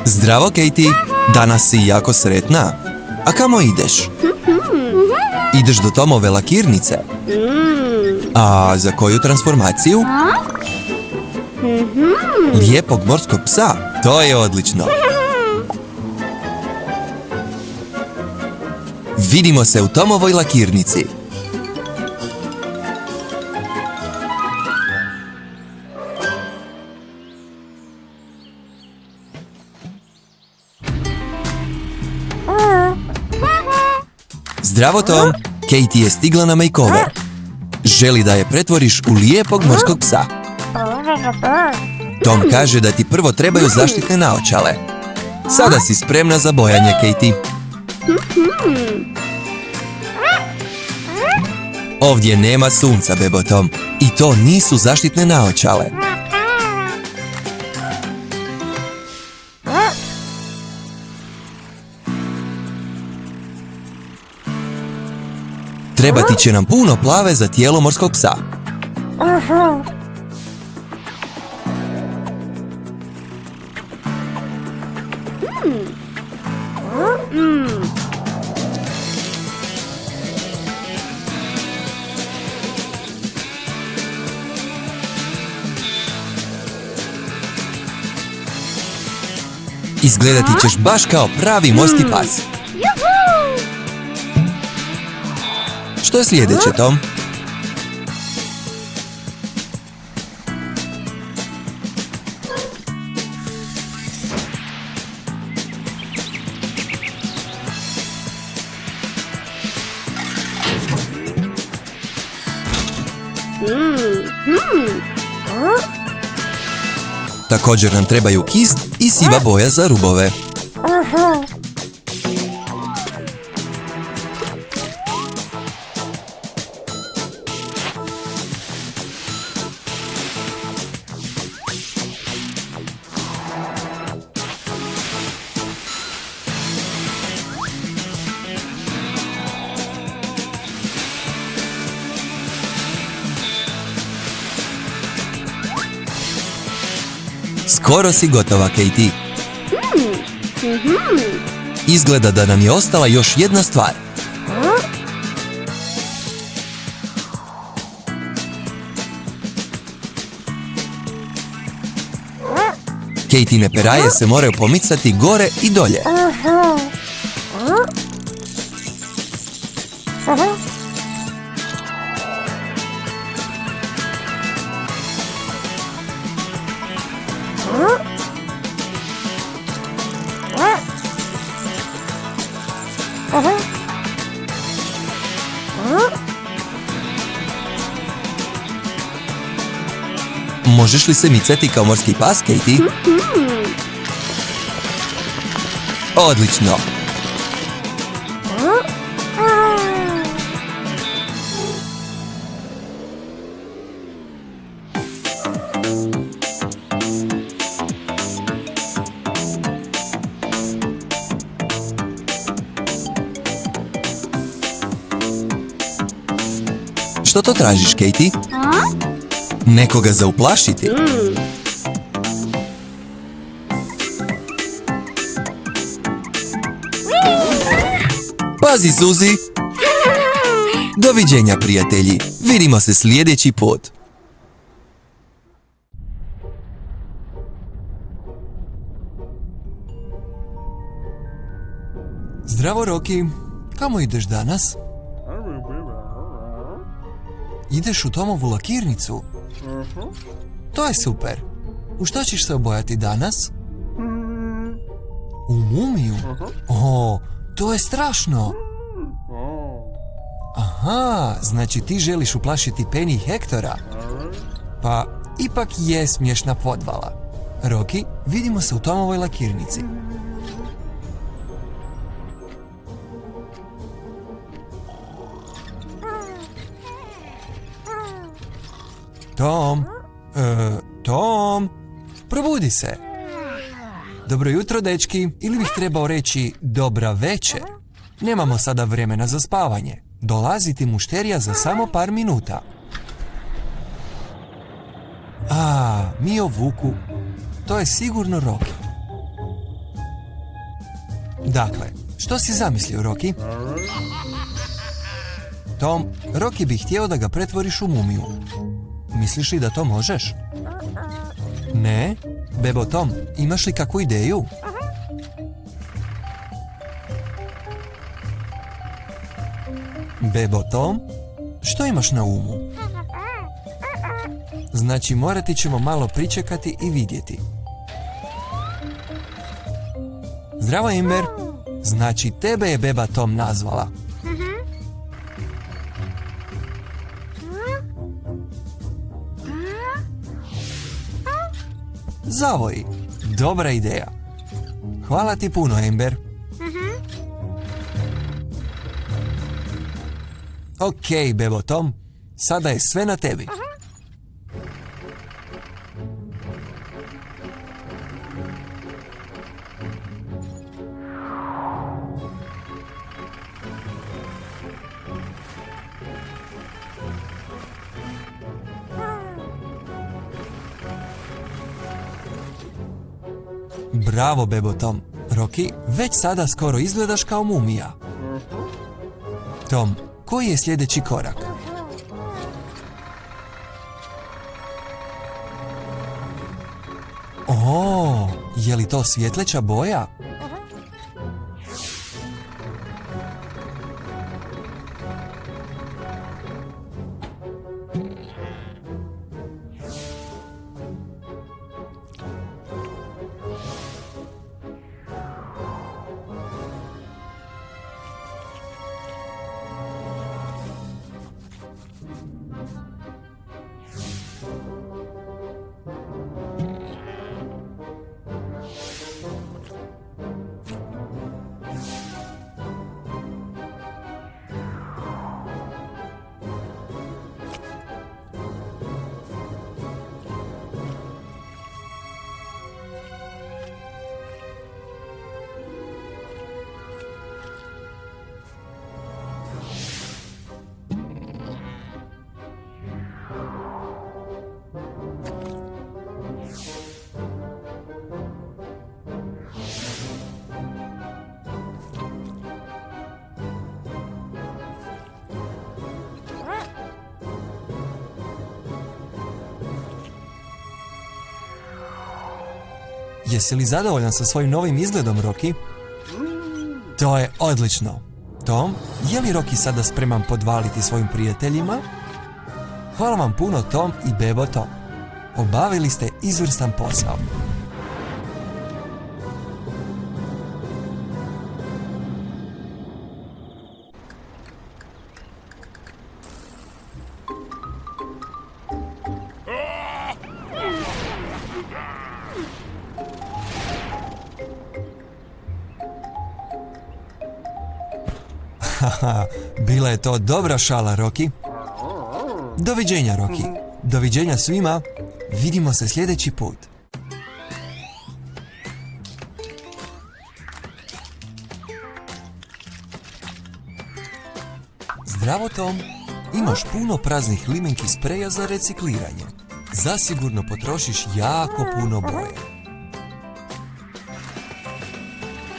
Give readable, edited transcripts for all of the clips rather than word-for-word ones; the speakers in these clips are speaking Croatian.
Zdravo, Katie. Danas si jako sretna. A kamo ideš? Ideš do Tomove lakirnice. A za koju transformaciju? Lijepog morskog psa. To je odlično. Vidimo se u Tomovoj lakirnici. Zdravo, Tom. Katie je stigla na makeover. Želi da je pretvoriš u lijepog morskog psa. Tom kaže da ti prvo trebaju zaštitne naočale. Sada si spremna za bojanje, Katie. Ovdje nema sunca, bebo Tom. I to nisu zaštitne naočale. Trebati će nam puno plave za tijelo morskog psa. Izgledati ćeš baš kao pravi morski pas. Što je sljedeće, Tom? Također nam trebaju kist i siva boja za rubove. Skoro si gotova, Katie. Izgleda da nam je ostala još jedna stvar. Katiine peraje se moraju pomicati gore i dolje. Možeš li se micati kao morski pas, Katie? Odlično! Što to tražiš, Katie? Nekoga za uplašiti? Pazi, Suzi! Doviđenja, prijatelji! Vidimo se sljedeći put! Zdravo, Rocky! Kamo ideš danas? Ideš u Tomovu lakirnicu? To je super. U što ćeš se obojati danas? U mumiju? O, to je strašno. Aha, znači ti želiš uplašiti Penny i Hektora? Pa, ipak je smiješna podvala. Rocky, vidimo se u Tomovoj lakirnici. Tom, Tom, probudi se. Dobro jutro, dečki, ili bih trebao reći dobra večer. Nemamo sada vremena za spavanje. Dolazi ti mušterija za samo par minuta. Mio Vuku, to je sigurno Rocky. Dakle, što si zamislio, Rocky? Tom, Rocky bi htio da ga pretvoriš u mumiju. Misliš li da to možeš? Ne? Bebo Tom, imaš li kakvu ideju? Bebo Tom, što imaš na umu? Znači, morati ćemo malo pričekati i vidjeti. Zdravo, Amber. Znači, tebe je beba Tom nazvala. Zavoji. Dobra ideja. Hvala ti puno, Amber. Ok, bebo Tom. Sada je sve na tebi. Bravo, bebo Tom. Rocky, već sada skoro izgledaš kao mumija. Tom, koji je sljedeći korak? Je li to svjetleća boja? Jesi li zadovoljan sa svojim novim izgledom, Rocky? To je odlično. Tom, je li Rocky sada spreman podvaliti svojim prijateljima? Hvala vam puno, Tom i bebo Tom. Obavili ste izvrstan posao. Bila je to dobra šala, Rocky. Doviđenja, Rocky. Doviđenja svima. Vidimo se sljedeći put. Zdravo, Tom. Imaš puno praznih limenki spreja za recikliranje. Zasigurno potrošiš jako puno boje.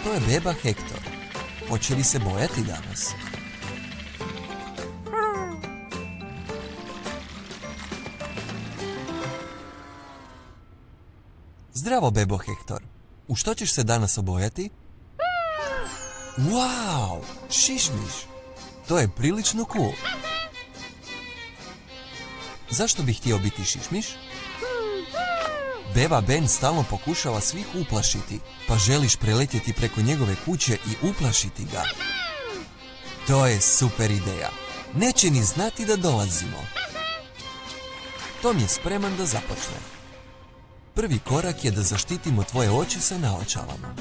To je beba Hector. Hoće li se bojati danas? Zdravo, bebo Hector. U što ćeš se danas obojati? Wow, šišmiš. To je prilično cool. Zašto bih htio biti šišmiš? Beba Ben stalno pokušava svih uplašiti, pa želiš preletjeti preko njegove kuće i uplašiti ga. To je super ideja. Neće ni znati da dolazimo. Tom je spreman da započne. Prvi korak je da zaštitimo tvoje oči sa naočalama.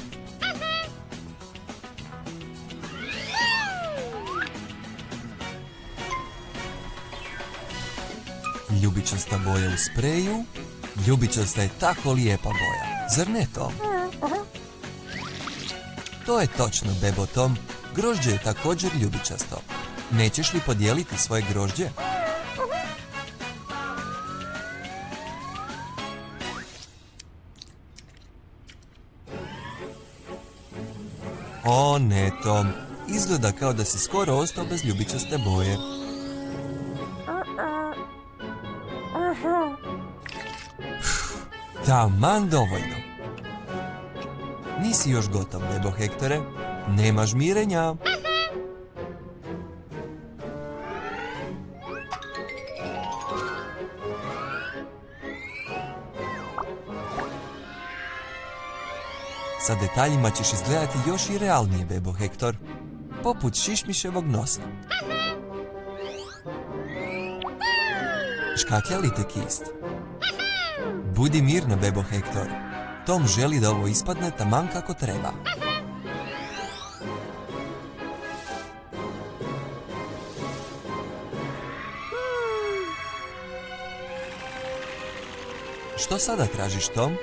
Ljubičasta boja u spreju. Ljubičasta je tako lijepa boja. Zar ne, Tom? To je točno, bebo Tom. Grožđe je također ljubičasto. Nećeš li podijeliti svoje grožđe? O ne, Tom. Izgleda kao da si skoro ostao bez ljubičaste boje. Taman dovoljno. Nisi još gotov, bebo Hektore. Nema žmirenja. Sa detaljima ćeš izgledati još i realnije, bebo Hektor. Poput šišmiševog nosa. Škaklja li te kist? Budi mirna, bebo Hektor. Tom želi da ovo ispadne taman kako treba. Što sada tražiš, Tom?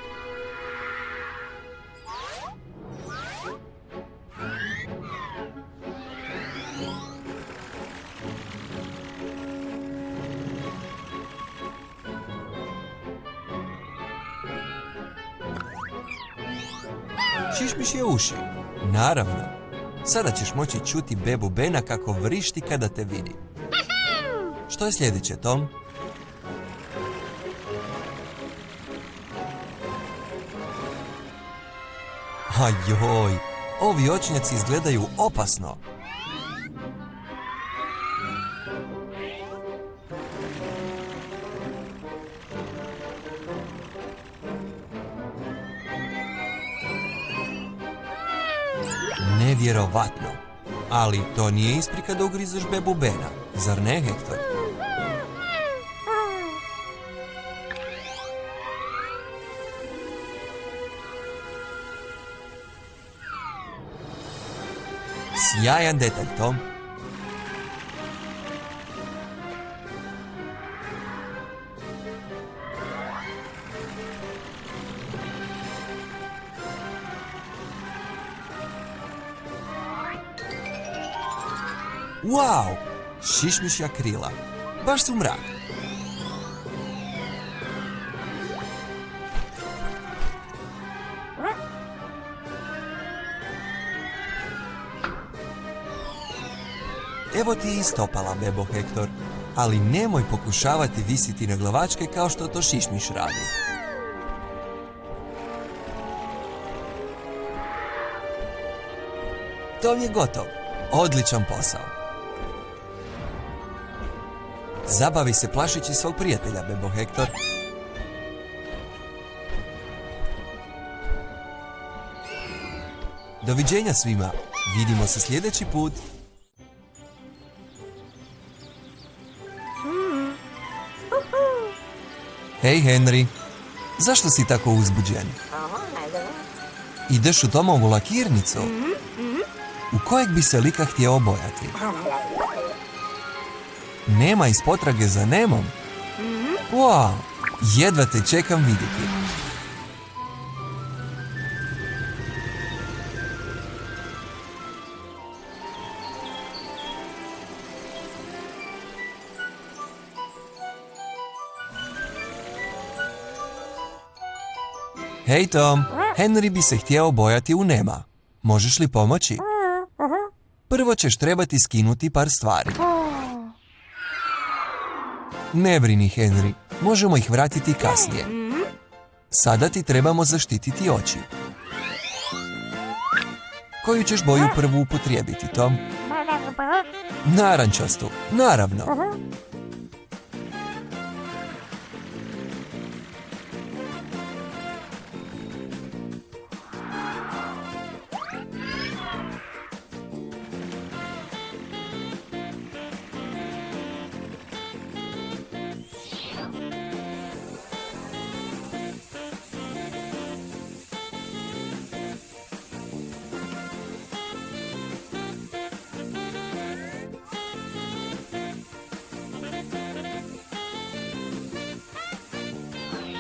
Šišmiš je uši. Naravno. Sada ćeš moći čuti bebu Bena kako vrišti kada te vidi. Što je sljedeće, Tom? Ajoj, ovi očnjaci izgledaju opasno. Nevjerovatno. Ali to nije isprika da ugrizeš bebu Bena, zar ne, Hektor? Sjajan detalj, Tom. Wow! Šišmišja krila. Baš su mrak. Evo ti i stopala, bebo Hektor. Ali nemoj pokušavati visiti na glavačke kao što to Šišmiš radi. To je gotov. Odličan posao. Zabavi se plašeći svog prijatelja, bebo Hektor. Doviđenja svima. Vidimo se sljedeći put. Hej, Henry. Zašto si tako uzbuđen? Ideš u Tomovu lakirnicu? U kojeg bi se lika htio obojati? Nema iz potrage za Nemom? Wow, jedva te čekam vidjeti. Hej, Tom, Henry bi se htio obojati u Nema. Možeš li pomoći? Prvo ćeš trebati skinuti par stvari. Ne brini, Henry. Možemo ih vratiti kasnije. Sada ti trebamo zaštititi oči. Koju ćeš boju prvu upotrijebiti, Tom? Narančastu, naravno.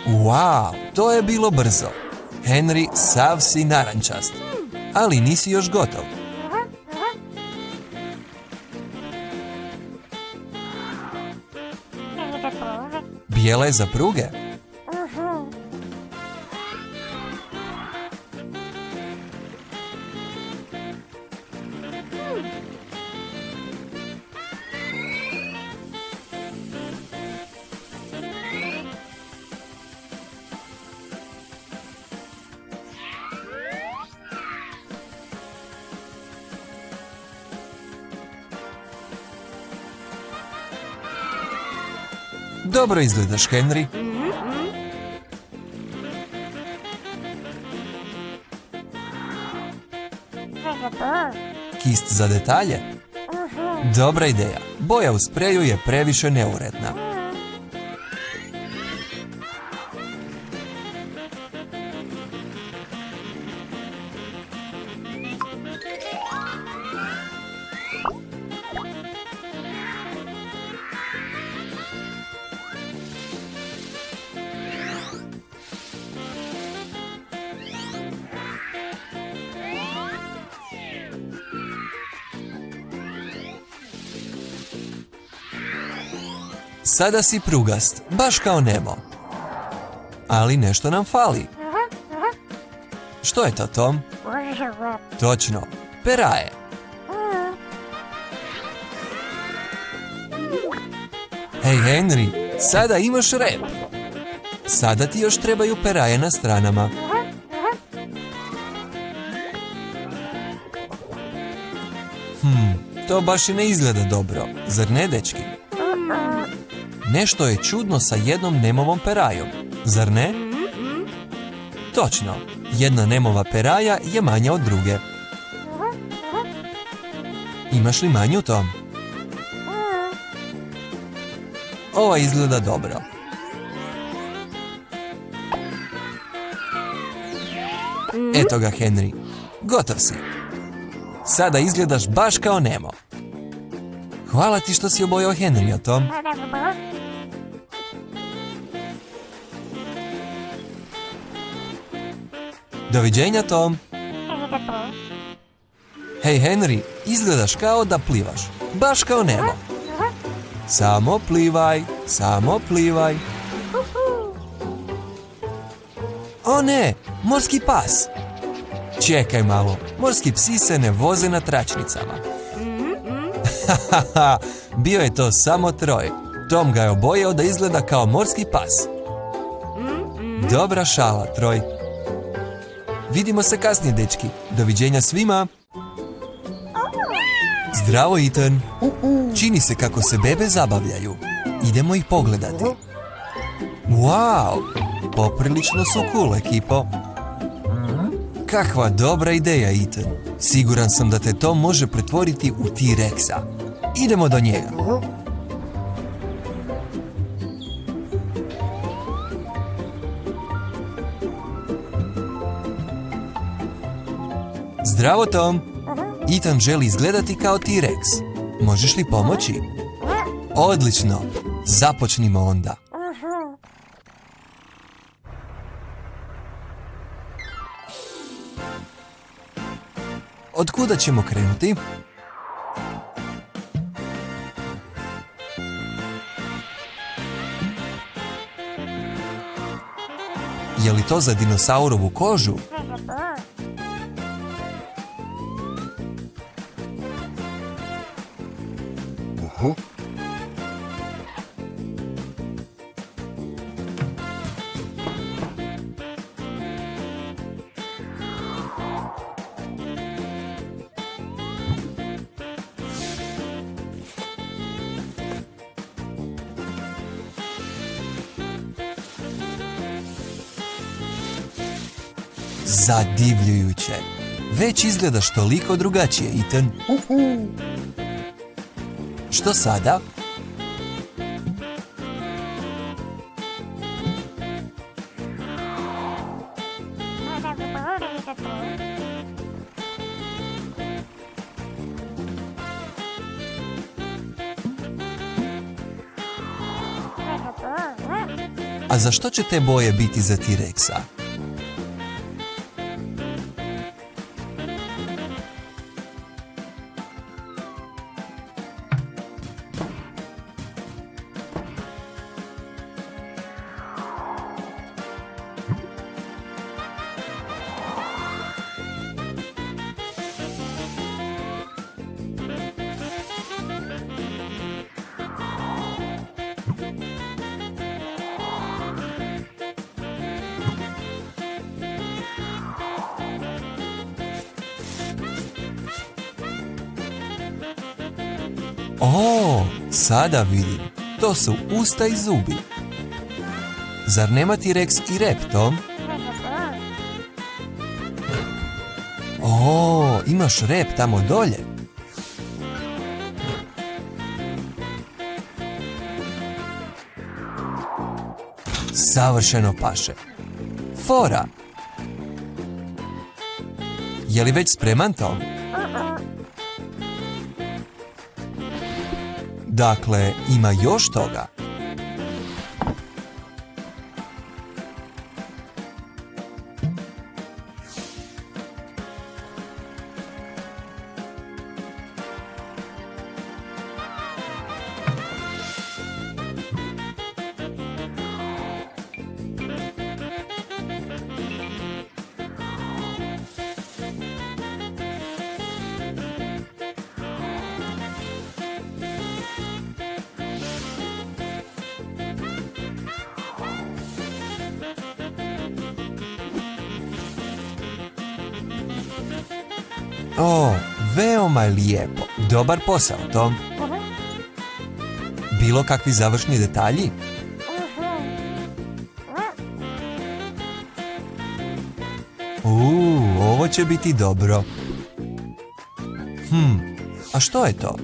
Wow, to je bilo brzo. Henry, sav si narančast. Ali nisi još gotov. Bijele za pruge? Dobro izgledaš, Henry. Kist za detalje? Dobra ideja. Boja u spreju je previše neuredna. Sada si prugast, baš kao Nemo. Ali nešto nam fali. Što je to, Tom? Točno, peraje. Hej, Henry, sada imaš rep. Sada ti još trebaju peraje na stranama. To baš i ne izgleda dobro, zar ne, dečki? Nešto je čudno sa jednom Nemovom perajom, zar ne? Točno, jedna Nemova peraja je manja od druge. Imaš li manju, Tom? Ova izgleda dobro. Eto ga, Henry. Gotov si. Sada izgledaš baš kao Nemo. Hvala ti što si obojao Henrya, Tom. Doviđenja, Tom. Hej, Henry, izgledaš kao da plivaš. Baš kao Nemo. Samo plivaj, samo plivaj. O ne, morski pas. Čekaj malo, morski psi se ne voze na tračnicama. Hahaha, bio je to samo Troj. Tom ga je obojao da izgleda kao morski pas. Dobra šala, Troj. Vidimo se kasnije, dečki. Doviđenja svima. Zdravo, Ethan. Čini se kako se bebe zabavljaju. Idemo ih pogledati. Wow, poprilično su cool, ekipo. Kakva dobra ideja, Ethan. Siguran sam da te to može pretvoriti u T-Rexa. Idemo do njega. Zdravo, Tom. Ethan želi izgledati kao T-Rex. Možeš li pomoći? Odlično. Započnimo onda. Od kuda ćemo krenuti? Je li to za dinosaurovu kožu? Zadivljujuće. Već izgledaš toliko drugačije, Ethan. Što sada? A za što će te boje biti za T-Rexa? O, sada vidim. To su usta i zubi. Zar nema ti Rex i rep, Tom? O, imaš rep tamo dolje. Savršeno paše. Fora. Je li već spreman, Tom? Dakle, ima još toga. O, veoma lijepo. Dobar posao, Tom. Bilo kakvi završni detalji? Ovo će biti dobro. A što je to?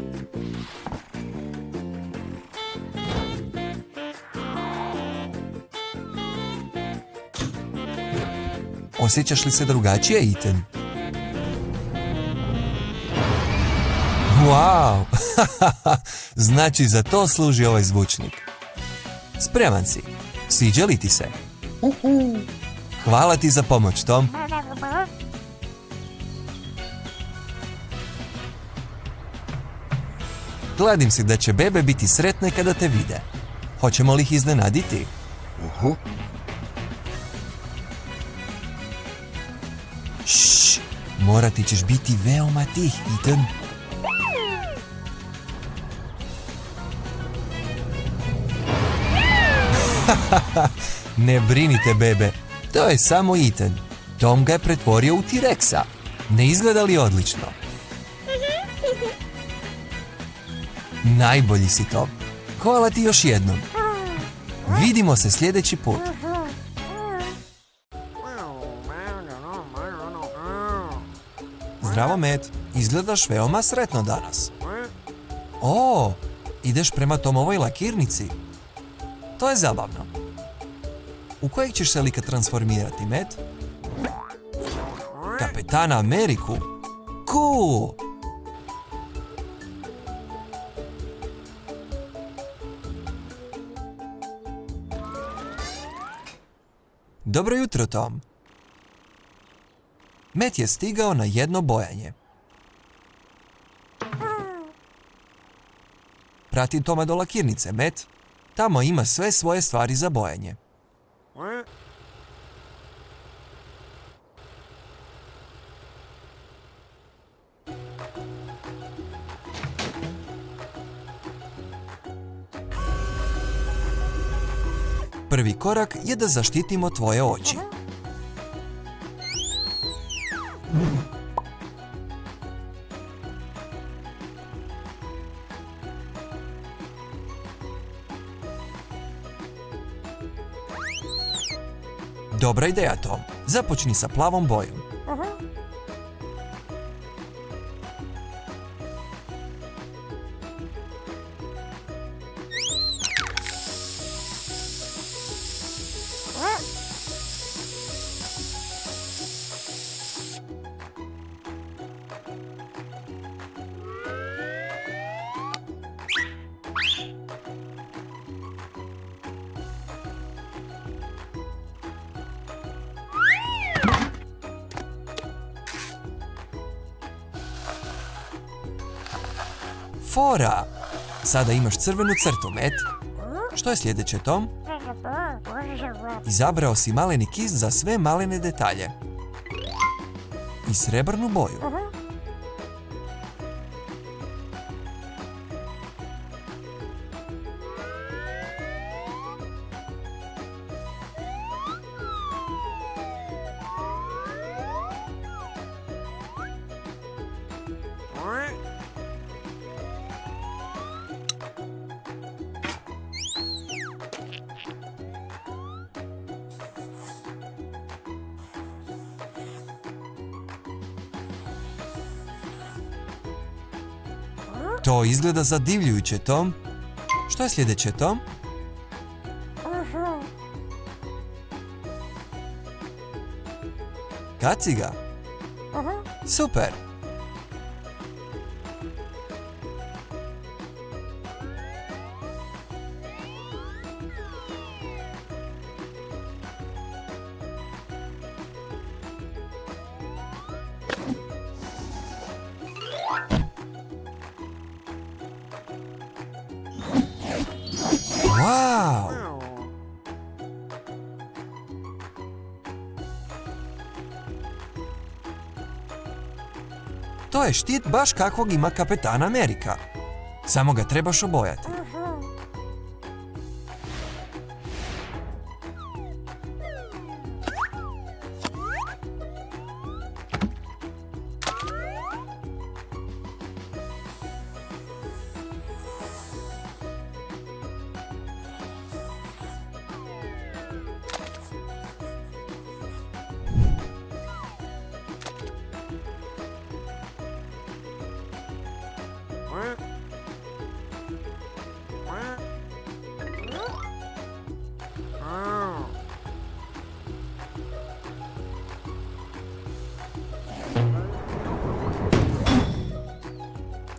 Osjećaš li se drugačije, Ethan? Wow! Znači, za to služi ovaj zvučnik. Spreman si. Sviđa li ti se? Hvala ti za pomoć, Tom. Kladim se da će bebe biti sretne kada te vide. Hoćemo li ih iznenaditi? Šš, morati ćeš biti veoma tih, Ethan. Ne brinite, bebe. To je samo Ethan. Tom ga je pretvorio u T-Rexa. Ne izgleda li odlično? Najbolji si, Tom. Hvala ti još jednom. Vidimo se sljedeći put. Zdravo, Matt. Izgledaš veoma sretno danas. O, ideš prema Tomovoj lakirnici. To je zabavno. U kojeg ćeš se lika transformirati, Matt? Kapetana Ameriku? Cool! Dobro jutro, Tom. Matt je stigao na jedno bojanje. Prati Toma do lakirnice, Matt. Tamo ima sve svoje stvari za bojanje. Prvi korak je da zaštitimo tvoje oči. Dobra ideja, Tom. Započni sa plavom bojom. Fora! Sada imaš crvenu crtu, Matt. Što je sljedeće, Tom? Izabrao si maleni kist za sve malene detalje. I srebrnu boju. To izgleda zadivljujuće, Tom. Što je sljedeće, Tom? Kaciga. Super. Wow! To je štit baš kakvog ima Kapetan Amerika. Samo ga trebaš obojati.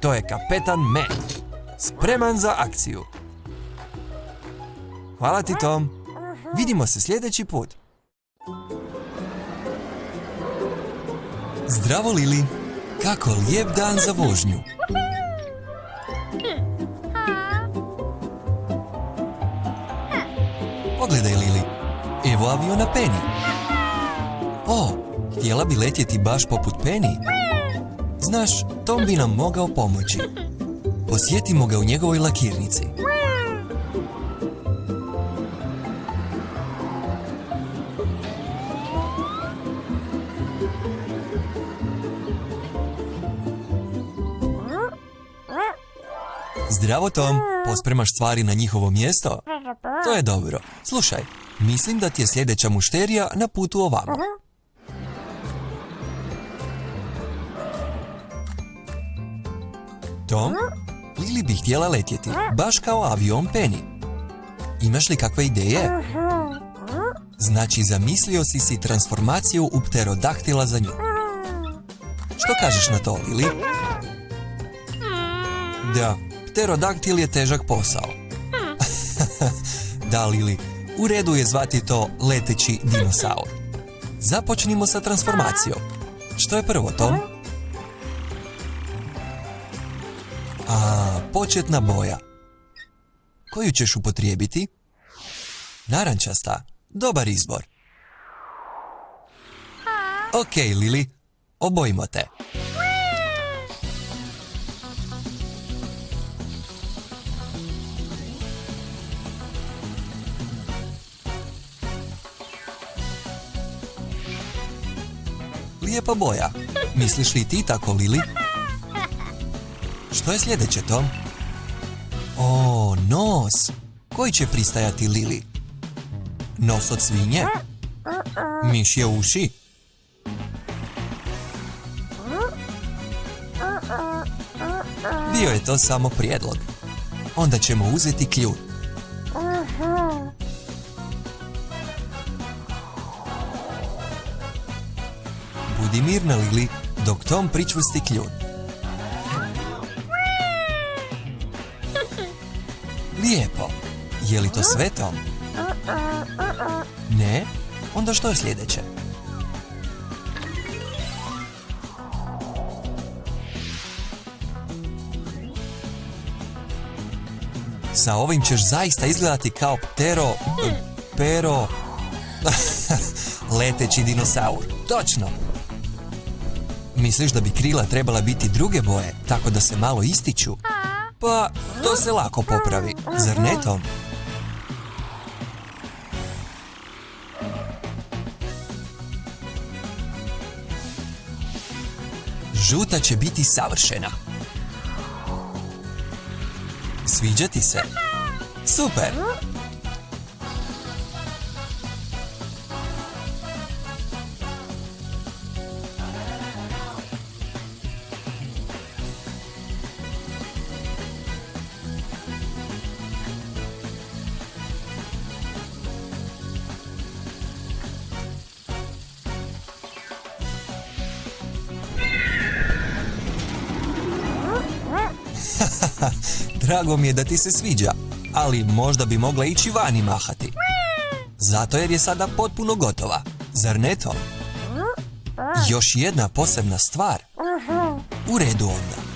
To je Kapetan Matt. Spreman za akciju. Hvala ti, Tom. Vidimo se sljedeći put. Zdravo, Lili. Kako lijep dan za vožnju. Pogledaj, Lili. Evo aviona Penny. O, htjela bi letjeti baš poput Penny. Znaš, Tom bi nam mogao pomoći. Posjetimo ga u njegovoj lakirnici. Zdravo, Tom. Pospremaš stvari na njihovo mjesto? To je dobro. Slušaj, mislim da ti je sljedeća mušterija na putu ovamo. Tom, Lili bi htjela letjeti, baš kao avion Penny. Imaš li kakve ideje? Znači, zamislio si transformaciju u pterodaktila za nju. Što kažeš na to, Lili? Da, pterodaktil je težak posao. Da, Lili, u redu je zvati to leteći dinosaur. Započnimo sa transformacijom. Što je prvo, Tom? Početna boja. Koju ćeš upotrijebiti? Narančasta. Dobar izbor. Ok, Lili, obojimo te. Lijepa boja. Misliš li ti tako, Lili? Što je sljedeće, Tom? O, nos. Koji će pristajati Lili? Nos od svinje? Mišje uši? Bio je to samo prijedlog. Onda ćemo uzeti ključ. Budi mirna, Lili, dok Tom pričvrsti ključ. Lijepo. Je li to sve, Tom? Ne? Onda što je sljedeće? Sa ovim ćeš zaista izgledati kao leteći dinosaur. Točno. Misliš da bi krila trebala biti druge boje, tako da se malo ističu? Pa, to se lako popravi, zar ne, Tom? Žuta će biti savršena. Sviđa ti se? Super! Drago mi je da ti se sviđa, ali možda bi mogla ići van i mahati. Zato jer je sada potpuno gotova. Zar ne to? Još jedna posebna stvar. U redu onda.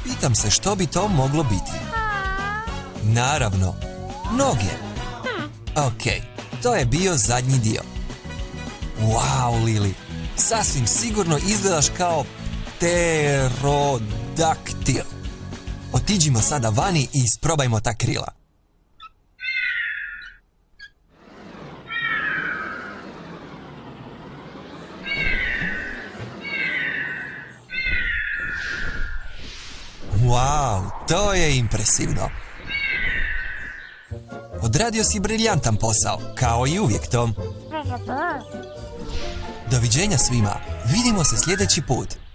Pitam se što bi to moglo biti. Naravno, noge. Ok, to je bio zadnji dio. Wow, Lili, sasvim sigurno izgledaš kao pterodaktil. Otiđimo sada vani i isprobajmo ta krila. Wow, to je impresivno. Odradio si briljantan posao, kao i uvijek, Tom. Doviđenja svima, vidimo se sljedeći put.